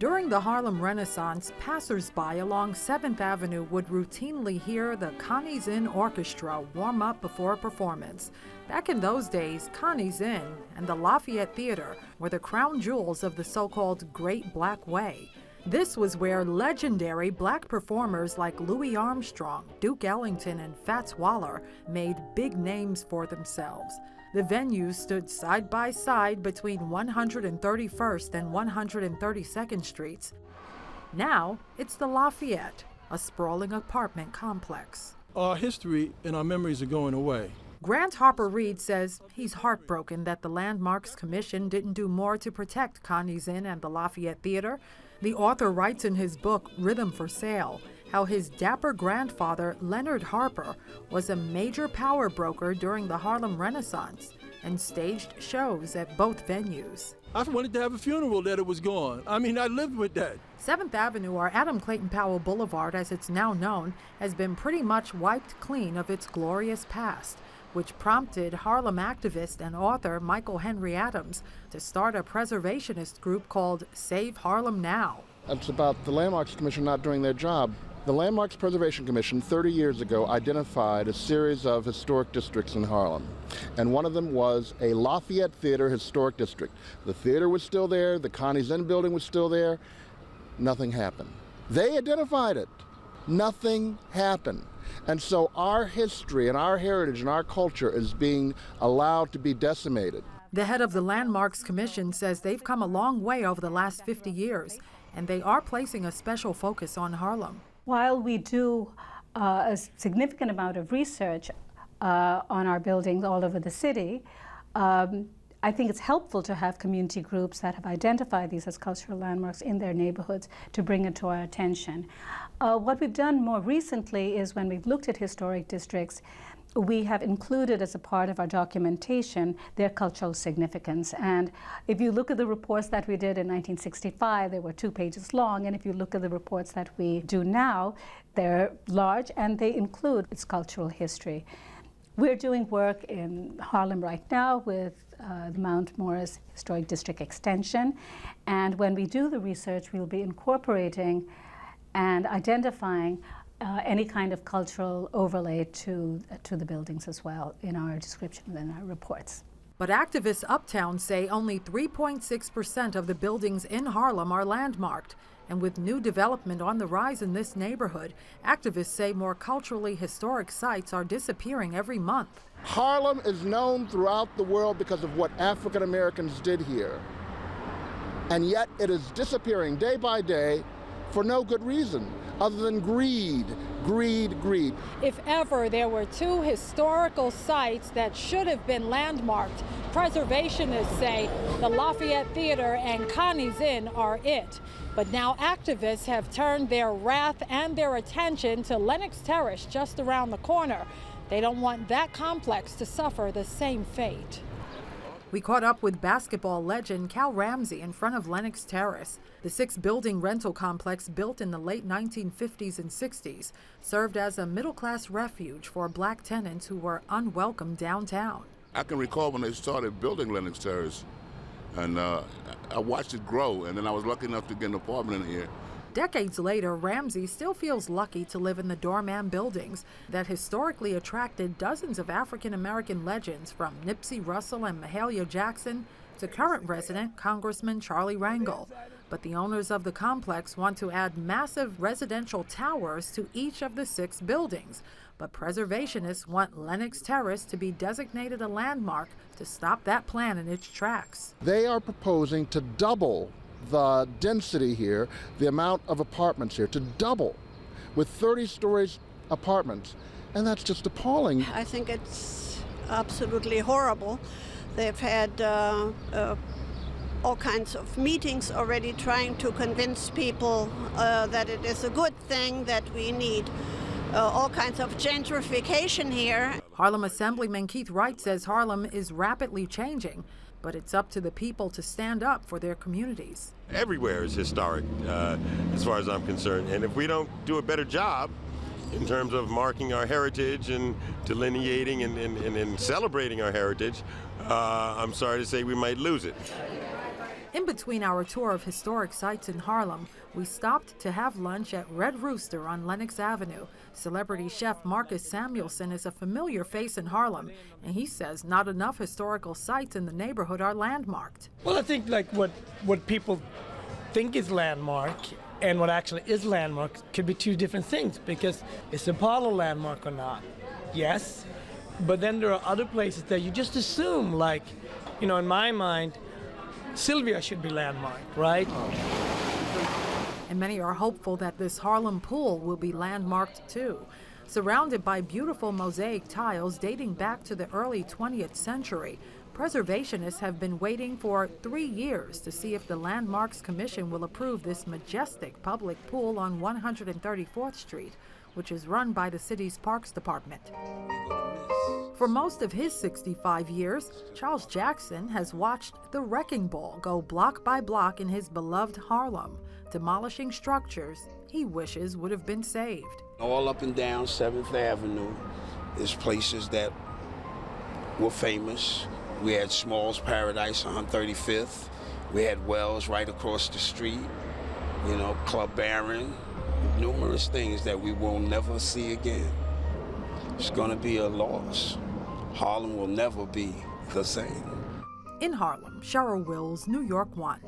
During the Harlem Renaissance, passers-by along 7th Avenue would routinely hear the Connie's Inn Orchestra warm up before a performance. Back in those days, Connie's Inn and the Lafayette Theater were the crown jewels of the so-called Great Black Way. This was where legendary black performers like Louis Armstrong, Duke Ellington, and Fats Waller made big names for themselves. The venue stood side by side between 131st and 132nd Streets. Now, it's the Lafayette, a sprawling apartment complex. Our history and our memories are going away. Grant Harper Reid says he's heartbroken that the Landmarks Commission didn't do more to protect Connie's Inn and the Lafayette Theater. The author writes in his book, Rhythm for Sale, how his dapper grandfather, Leonard Harper, was a major power broker during the Harlem Renaissance and staged shows at both venues. I wanted to have a funeral that it was gone. I lived with that. 7th Avenue, or Adam Clayton Powell Boulevard as it's now known, has been pretty much wiped clean of its glorious past, which prompted Harlem activist and author Michael Henry Adams to start a preservationist group called Save Harlem Now. It's about the Landmarks Commission not doing their job. The Landmarks Preservation Commission 30 years ago identified a series of historic districts in Harlem, and one of them was a Lafayette Theater historic district. The theater was still there, the Connie's Inn building was still there. Nothing happened. They identified it. Nothing happened. And so our history and our heritage and our culture is being allowed to be decimated. The head of the Landmarks Commission says they've come a long way over the last 50 years, and they are placing a special focus on Harlem. While we do a significant amount of research on our buildings all over the city, I think it's helpful to have community groups that have identified these as cultural landmarks in their neighborhoods to bring it to our attention. What we've done more recently is when we've looked at historic districts, we have included as a part of our documentation their cultural significance. And if you look at the reports that we did in 1965, they were 2 pages long. And if you look at the reports that we do now, they're large and they include its cultural history. We're doing work in Harlem right now with the Mount Morris Historic District Extension. And when we do the research, we'll be incorporating and identifying any kind of cultural overlay to the buildings as well in our description and in our reports. But activists uptown say only 3.6% of the buildings in Harlem are landmarked. And with new development on the rise in this neighborhood, activists say more culturally historic sites are disappearing every month. Harlem is known throughout the world because of what African Americans did here. And yet it is disappearing day by day for no good reason other than greed, greed, greed. If ever there were 2 historical sites that should have been landmarked, preservationists say the Lafayette Theater and Connie's Inn are it. But now activists have turned their wrath and their attention to Lenox Terrace just around the corner. They don't want that complex to suffer the same fate. We caught up with basketball legend Cal Ramsey in front of Lenox Terrace. The 6-building rental complex built in the late 1950s and 60s served as a middle-class refuge for black tenants who were unwelcome downtown. I can recall when they started building Lenox Terrace, and I watched it grow, and then I was lucky enough to get an apartment in here. Decades later, Ramsey still feels lucky to live in the doorman buildings that historically attracted dozens of African-American legends from Nipsey Russell and Mahalia Jackson to current resident Congressman Charlie Rangel. But the owners of the complex want to add massive residential towers to each of the 6 buildings. But preservationists want Lenox Terrace to be designated a landmark to stop that plan in its tracks. They are proposing to double the density here, the amount of apartments here, to double with 30 stories apartments. And that's just appalling. I think it's absolutely horrible. They've had all kinds of meetings already trying to convince people that it is a good thing, that we need all kinds of gentrification here. Harlem Assemblyman Keith Wright says Harlem is rapidly changing, but it's up to the people to stand up for their communities. Everywhere is historic, as far as I'm concerned. And if we don't do a better job in terms of marking our heritage and delineating and celebrating our heritage, I'm sorry to say we might lose it. In between our tour of historic sites in Harlem, we stopped to have lunch at Red Rooster on Lenox Avenue. Celebrity chef Marcus Samuelson is a familiar face in Harlem, and he says not enough historical sites in the neighborhood are landmarked. Well, I think like what people think is landmark and what actually is landmark could be two different things, because is Apollo landmark or not? Yes, but then there are other places that you just assume, like, you know, in my mind, Sylvia should be landmarked, right? And many are hopeful that this Harlem pool will be landmarked too. Surrounded by beautiful mosaic tiles dating back to the early 20th century, preservationists have been waiting for 3 years to see if the Landmarks Commission will approve this majestic public pool on 134th Street, which is run by the city's Parks Department. For most of his 65 years, Charles Jackson has watched the wrecking ball go block by block in his beloved Harlem, demolishing structures he wishes would have been saved. All up and down 7th Avenue is places that were famous. We had Small's Paradise on 135th. We had Wells right across the street. You know, Club Baron. Numerous things that we will never see again. It's going to be a loss. Harlem will never be the same. In Harlem, Cheryl Wills, New York 1.